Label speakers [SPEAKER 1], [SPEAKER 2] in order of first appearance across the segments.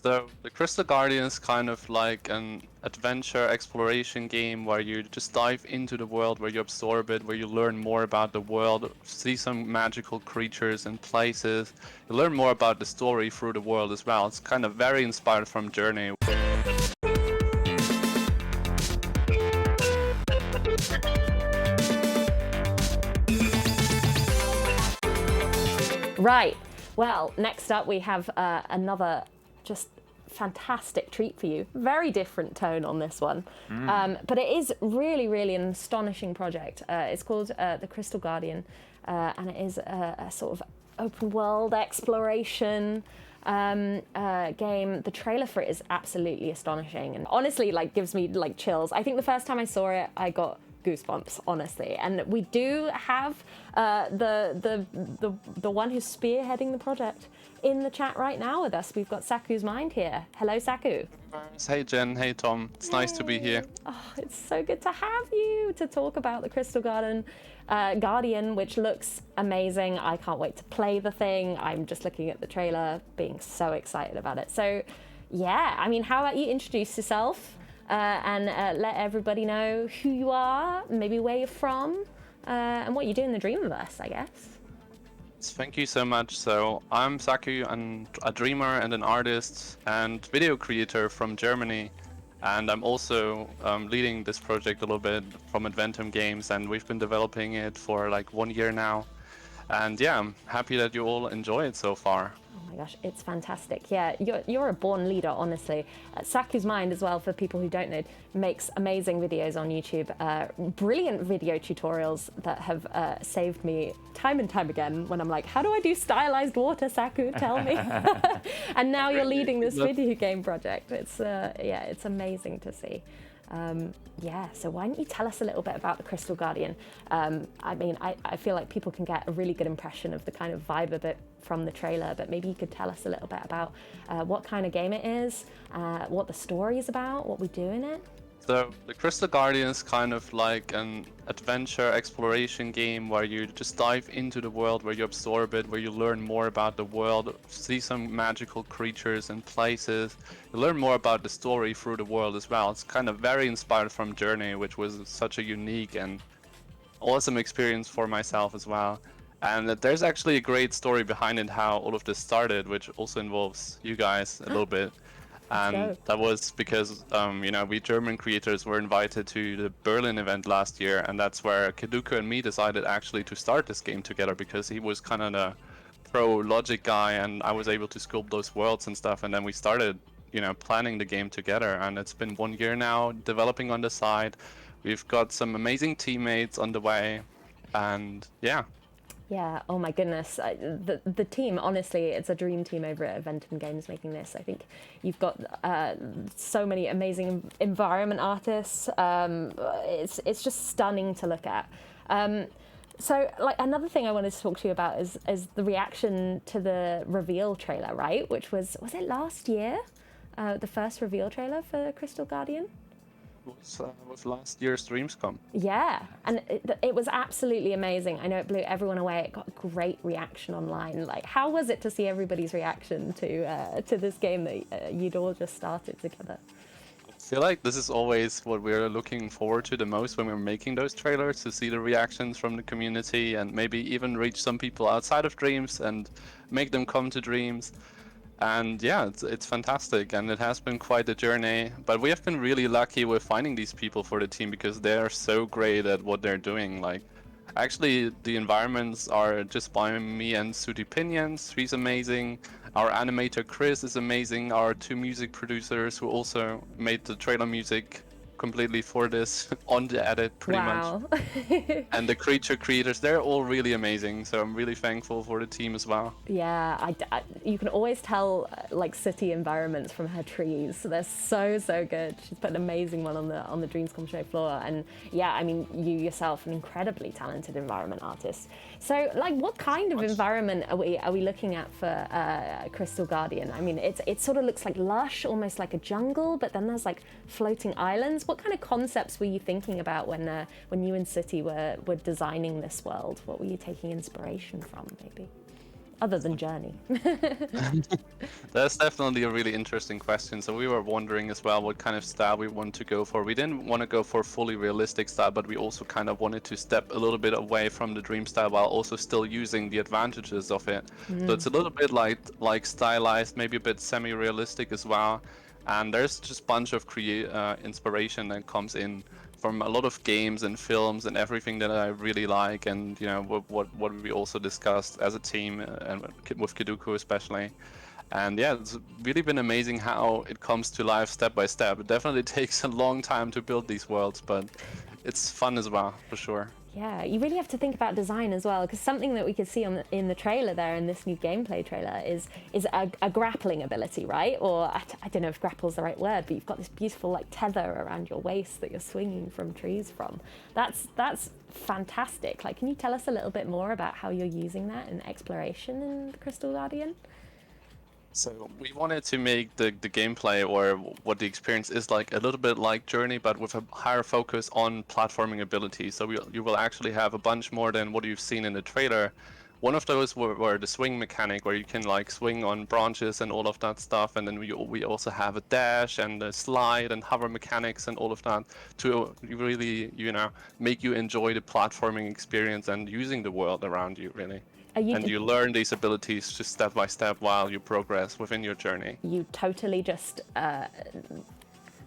[SPEAKER 1] So the Crystal Guardian is kind of like an adventure exploration game where you just dive into the world, where you absorb it, where you learn more about the world, see some magical creatures and places. You learn more about the story through the world as well. It's kind of very inspired from Journey.
[SPEAKER 2] Right. Well, next up we have another just fantastic treat for you. Very different tone on this one. But it is really, really an astonishing project. It's called The Crystal Guardian, and it is a sort of open world exploration game. The trailer for it is absolutely astonishing and honestly gives me chills. I think the first time I saw it, I got goosebumps, honestly. And we do have the one who's spearheading the project in the chat right now with us. We've got Sakku's Mind here. Hello, Sakku.
[SPEAKER 1] Hey Jen, hey Tom. It's nice to be here.
[SPEAKER 2] Oh, it's so good to have you to talk about the Crystal Guardian, which looks amazing. I can't wait to play the thing. I'm just looking at the trailer, being so excited about it. So, yeah, I mean, how about you introduce yourself? And let everybody know who you are, maybe where you're from, and what you do in the Dreamiverse, I guess.
[SPEAKER 1] Thank you so much. So I'm Sakku, I'm a dreamer and an artist and video creator from Germany. And I'm also leading this project a little bit from Adventum Games, and we've been developing it for like 1 year now. And yeah, I'm happy that you all enjoy it so far.
[SPEAKER 2] Oh my gosh, it's fantastic. Yeah, you're a born leader, honestly. Sakku's Mind as well, for people who don't know, makes amazing videos on YouTube. Brilliant video tutorials that have saved me time and time again when I'm like, how do I do stylized water, Sakku? Tell me. And now you're leading this video game project. It's yeah, it's amazing to see. Yeah, so why don't you tell us a little bit about the Crystal Guardian? I mean, I feel like people can get a really good impression of the kind of vibe of it from the trailer, but maybe you could tell us a little bit about what kind of game it is, what the story is about, what we do in it.
[SPEAKER 1] So the Crystal Guardian is kind of like an adventure exploration game where you just dive into the world, where you absorb it, where you learn more about the world, see some magical creatures and places. You learn more about the story through the world as well. It's kind of very inspired from Journey, which was such a unique and awesome experience for myself as well. And there's actually a great story behind it, how all of this started, which also involves you guys a little bit. And that was because, you know, we German creators were invited to the Berlin event last year, and that's where Keduko and me decided actually to start this game together, because he was kind of the pro logic guy, and I was able to sculpt those worlds and stuff, and then we started, you know, planning the game together, and it's been 1 year now, developing on the side. We've got some amazing teammates on the way, and yeah.
[SPEAKER 2] Yeah, oh my goodness. The team, honestly, it's a dream team over at Adventum Games making this. I think you've got so many amazing environment artists. It's just stunning to look at. So, like, another thing I wanted to talk to you about is the reaction to the reveal trailer, right? Which was it last year? The first reveal trailer for Crystal Guardian?
[SPEAKER 1] Was last year's DreamsCom.
[SPEAKER 2] Yeah, and it was absolutely amazing. I know it blew everyone away. It got a great reaction online. Like, how was it to see everybody's reaction to this game that you'd all just started together?
[SPEAKER 1] I feel like this is always what we're looking forward to the most when we're making those trailers, to see the reactions from the community and maybe even reach some people outside of Dreams and make them come to Dreams. And yeah, it's fantastic, and it has been quite a journey, but we have been really lucky with finding these people for the team, because they are so great at what they're doing. Like, actually, the environments are just by me and Sudi Pinions. She's amazing. Our animator Chris is amazing. Our two music producers who also made the trailer music completely for this on the edit pretty much. And the creature creators, they're all really amazing, so I'm really thankful for the team as well.
[SPEAKER 2] Yeah, you can always tell like city environments from her trees. They're so good. She's put an amazing one on the DreamsCom show floor, and yeah, I mean, you yourself an incredibly talented environment artist. So like, what kind of environment are we looking at for Crystal Guardian? I mean, it sort of looks like lush, almost like a jungle, but then there's like floating islands. What kind of concepts were you thinking about when you and City were designing this world? What were you taking inspiration from, maybe? other than Journey?
[SPEAKER 1] That's definitely a really interesting question. So we were wondering as well what kind of style we want to go for. We didn't want to go for a fully realistic style, but we also kind of wanted to step a little bit away from the dream style while also still using the advantages of it. So it's a little bit like stylized, maybe a bit semi-realistic as well. And there's just a bunch of inspiration that comes in from a lot of games and films and everything that I really like, and what we also discussed as a team and with Kiduku especially. And yeah, it's really been amazing how it comes to life step by step. It definitely takes a long time to build these worlds, but it's fun as well, for sure.
[SPEAKER 2] Yeah, you really have to think about design as well, because something that we could see in the trailer there, in this new gameplay trailer, is a grappling ability, right? Or I don't know if grapple's the right word, but you've got this beautiful like tether around your waist that you're swinging from trees from. That's fantastic. Like, can you tell us a little bit more about how you're using that in exploration in the Crystal Guardian?
[SPEAKER 1] So we wanted to make the gameplay, or what the experience is like, a little bit like Journey, but with a higher focus on platforming ability. So you will actually have a bunch more than what you've seen in the trailer. One of those were the swing mechanic, where you can like swing on branches and all of that stuff. And then we also have a dash and a slide and hover mechanics and all of that to really, make you enjoy the platforming experience and using the world around you, really. You learn these abilities just step by step while you progress within your journey.
[SPEAKER 2] You totally just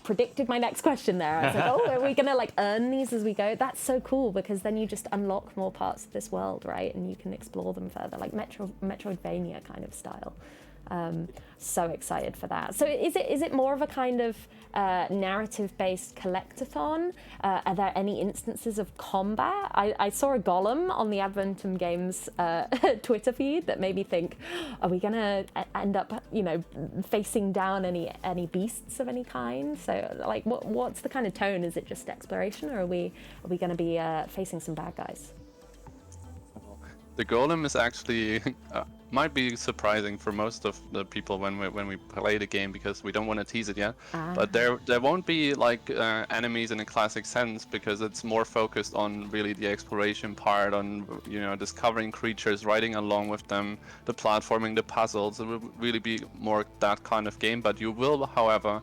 [SPEAKER 2] predicted my next question there. I was like, oh, are we going to like earn these as we go? That's so cool, because then you just unlock more parts of this world, right? And you can explore them further, like Metroidvania kind of style. So excited for that. So is it more of a kind of narrative-based collectathon? Are there any instances of combat? I saw a golem on the Adventum Games Twitter feed that made me think, are we gonna end up, facing down any beasts of any kind? So like, what's the kind of tone? Is it just exploration, or are we gonna be facing some bad guys?
[SPEAKER 1] The golem is actually might be surprising for most of the people when we play the game, because we don't want to tease it yet. But there won't be like enemies in a classic sense, because it's more focused on really the exploration part, on discovering creatures, riding along with them, the platforming, the puzzles. It will really be more that kind of game. But you will, however,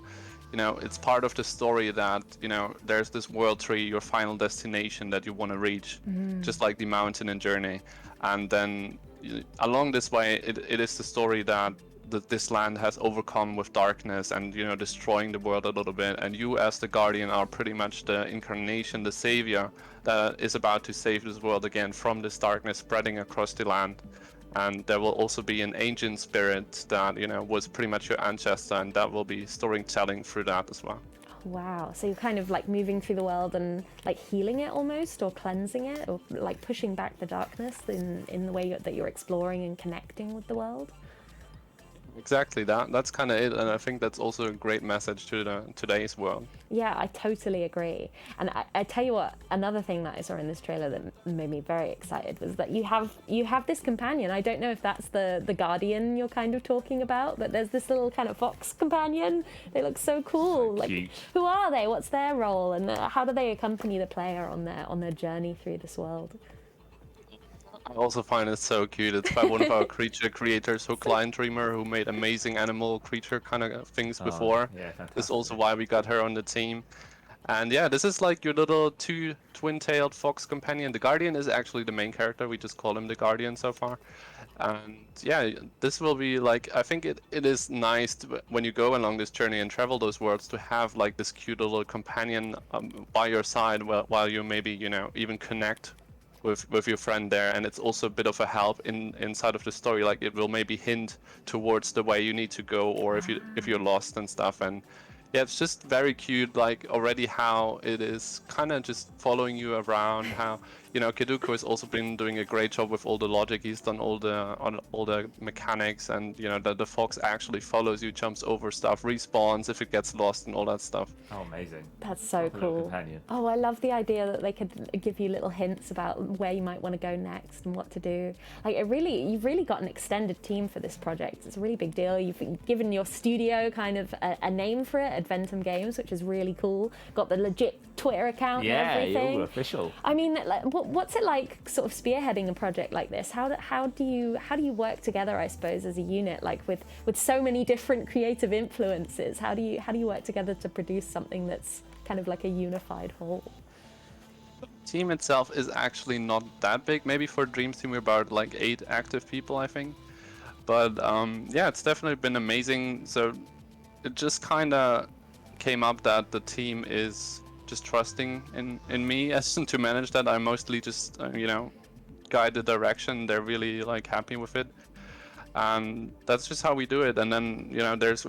[SPEAKER 1] it's part of the story that, there's this world tree, your final destination that you want to reach, just like the mountain in Journey. And then along this way, it is the story that this land has overcome with darkness and, destroying the world a little bit. And you as the Guardian are pretty much the incarnation, the savior that is about to save this world again from this darkness spreading across the land. And there will also be an ancient spirit that, was pretty much your ancestor, and that will be storytelling through that as well.
[SPEAKER 2] Wow, so you're kind of like moving through the world and like healing it almost, or cleansing it, or like pushing back the darkness in the way that you're exploring and connecting with the world?
[SPEAKER 1] Exactly, that's kind of it, and I think that's also a great message to today's world.
[SPEAKER 2] Yeah, I totally agree. And I tell you what, another thing that I saw in this trailer that made me very excited was that you have this companion. I don't know if that's the Guardian you're kind of talking about, but there's this little kind of fox companion. They look so cool.
[SPEAKER 3] So
[SPEAKER 2] like,
[SPEAKER 3] cute.
[SPEAKER 2] Who are they? What's their role? And how do they accompany the player on their journey through this world?
[SPEAKER 1] I also find it so cute. It's by one of our creature creators, Dreamer, who made amazing animal creature kind of things before.
[SPEAKER 3] Yeah, fantastic.
[SPEAKER 1] This is also why we got her on the team. And yeah, this is like your little twin-tailed fox companion. The Guardian is actually the main character. We just call him the Guardian so far. And yeah, this will be like, I think it is nice when you go along this journey and travel those worlds to have like this cute little companion by your side while you maybe, even connect with your friend there. And it's also a bit of a help inside of the story. Like, it will maybe hint towards the way you need to go, or if you're lost and stuff. And yeah, it's just very cute, like already how it is kind of just following you around. How Kiduko has also been doing a great job with all the logic. He's done all the mechanics, and the fox actually follows you, jumps over stuff, respawns if it gets lost, and all that stuff.
[SPEAKER 3] Oh, amazing.
[SPEAKER 2] That's so
[SPEAKER 3] Like a little
[SPEAKER 2] cool.
[SPEAKER 3] companion.
[SPEAKER 2] Oh, I love the idea that they could give you little hints about where you might want to go next and what to do. Like, you've really got an extended team for this project. It's a really big deal. You've given your studio kind of a name for it, Adventum Games, which is really cool. Got the legit Twitter account and
[SPEAKER 3] Yeah,
[SPEAKER 2] everything.
[SPEAKER 3] you're official.
[SPEAKER 2] I mean, like, What's it like, sort of spearheading a project like this? How do you work together, I suppose, as a unit, like with so many different creative influences? How do you work together to produce something that's kind of like a unified whole?
[SPEAKER 1] Team itself is actually not that big. Maybe for Dreams Team we're about like 8 active people, I think. But yeah, it's definitely been amazing. So it just kind of came up that the team is just trusting in me as to manage that. I mostly just guide the direction. They're really like happy with it, and that's just how we do it. And then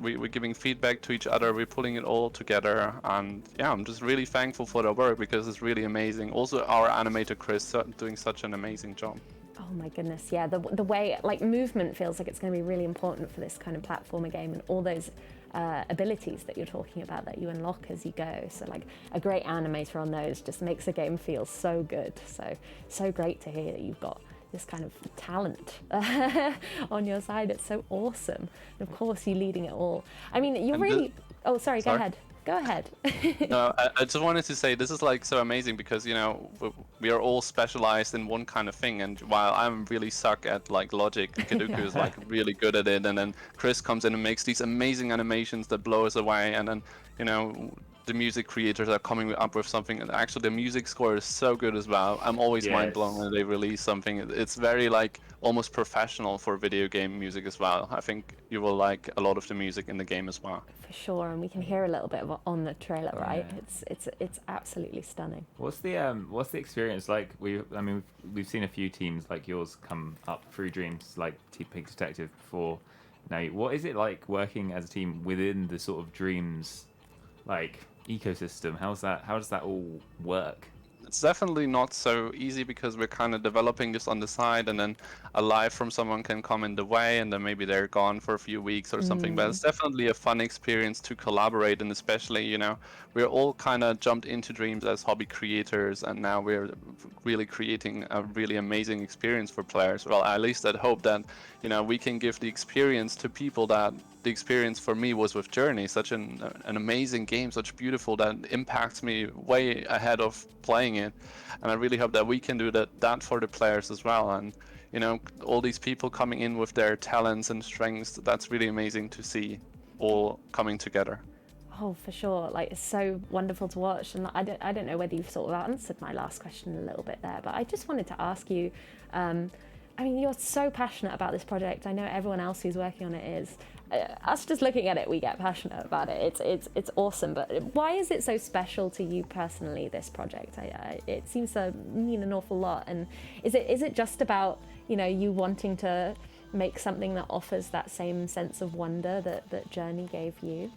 [SPEAKER 1] we're giving feedback to each other. We're pulling it all together, and yeah, I'm just really thankful for their work because it's really amazing. Also, our animator Chris doing such an amazing job.
[SPEAKER 2] Oh my goodness, yeah. The way, like, movement feels like it's going to be really important for this kind of platformer game, and all those abilities that you're talking about that you unlock as you go. So like a great animator on those just makes the game feel so good. So great to hear that you've got this kind of talent on your side. It's so awesome. And of course, you leading it all. I mean, you're really... Oh, sorry, go ahead. Go ahead.
[SPEAKER 1] No, I just wanted to say this is like so amazing because we are all specialized in one kind of thing, and while I'm really suck at like logic, Kaduku is like really good at it, and then Chris comes in and makes these amazing animations that blow us away, and then the music creators are coming up with something, and actually the music score is so good as well. I'm always mind blown when they release something. It's very like almost professional for video game music as well. I think you will like a lot of the music in the game as well.
[SPEAKER 2] For sure, and we can hear a little bit of it on the trailer, right? It's absolutely stunning.
[SPEAKER 3] What's the experience like? We've seen a few teams like yours come up through Dreams, like Pink Detective before. Now, what is it like working as a team within the sort of Dreams like ecosystem? How does that all work?
[SPEAKER 1] It's definitely not so easy because we're kind of developing this on the side, and then a live from someone can come in the way, and then maybe they're gone for a few weeks or something. But it's definitely a fun experience to collaborate, and especially we're all kind of jumped into Dreams as hobby creators, and now we're really creating a really amazing experience for players. Well, at least I'd hope that we can give the experience to people that the experience for me was with Journey, such an amazing game, such beautiful, that impacts me way ahead of playing it. And I really hope that we can do that for the players as well. And all these people coming in with their talents and strengths, that's really amazing to see all coming together.
[SPEAKER 2] Oh, for sure. Like, it's so wonderful to watch. And I don't know whether you've sort of answered my last question a little bit there, but I just wanted to ask you, I mean, you're so passionate about this project. I know everyone else who's working on it is. Us just looking at it, we get passionate about it. It's awesome. But why is it so special to you personally, this project? It seems to mean an awful lot. And is it just about you wanting to make something that offers that same sense of wonder that Journey gave you?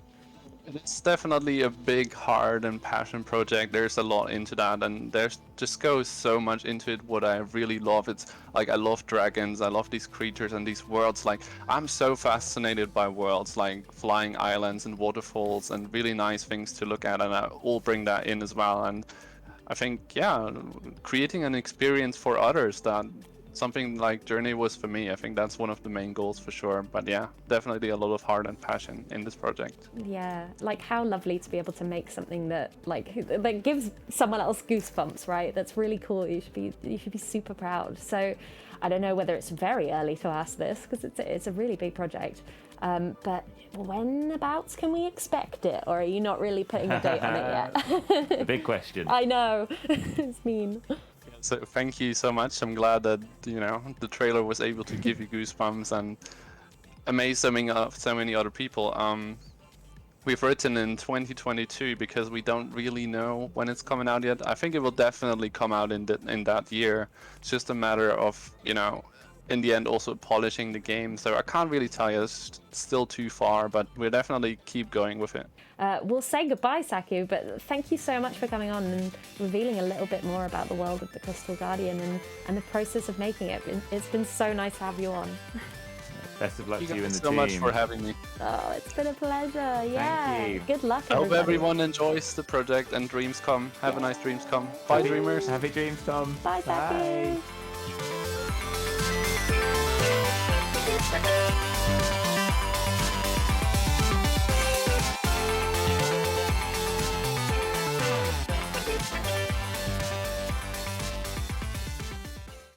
[SPEAKER 1] It's definitely a big heart and passion project. There's a lot into that, and there's just goes so much into it. What I really love, it's like I love dragons, I love these creatures and these worlds. Like, I'm so fascinated by worlds like flying islands and waterfalls and really nice things to look at, and I all bring that in as well. And I think creating an experience for others that something like Journey was for me. I think that's one of the main goals for sure. But yeah, definitely a lot of heart and passion in this project.
[SPEAKER 2] Yeah, like how lovely to be able to make something that that gives someone else goosebumps, right? That's really cool. You should be super proud. So I don't know whether it's very early to ask this because it's a really big project. But when abouts can we expect it, or are you not really putting a date on it yet?
[SPEAKER 3] A big question.
[SPEAKER 2] I know. It's mean.
[SPEAKER 1] So thank you so much. I'm glad that the trailer was able to give you goosebumps and amaze so many other people. We've written in 2022 because we don't really know when it's coming out yet. I think it will definitely come out in that year. It's just a matter of in the end also polishing the game. So I can't really tell you. It's still too far, but we'll definitely keep going with it.
[SPEAKER 2] We'll say goodbye, Sakku, but thank you so much for coming on and revealing a little bit more about the world of the Crystal Guardian and the process of making it. It's been so nice to have you on.
[SPEAKER 3] Best of luck to you and the team.
[SPEAKER 1] Thank you so much for having me.
[SPEAKER 2] Oh, it's been a pleasure. Yeah.
[SPEAKER 3] Thank you.
[SPEAKER 2] Good luck,
[SPEAKER 1] I hope
[SPEAKER 2] everybody.
[SPEAKER 1] everyone enjoys the project and DreamsCom. Have a nice DreamsCom. Bye, Dreamers.
[SPEAKER 3] Happy DreamsCom.
[SPEAKER 2] Bye, Sakku.
[SPEAKER 3] Bye.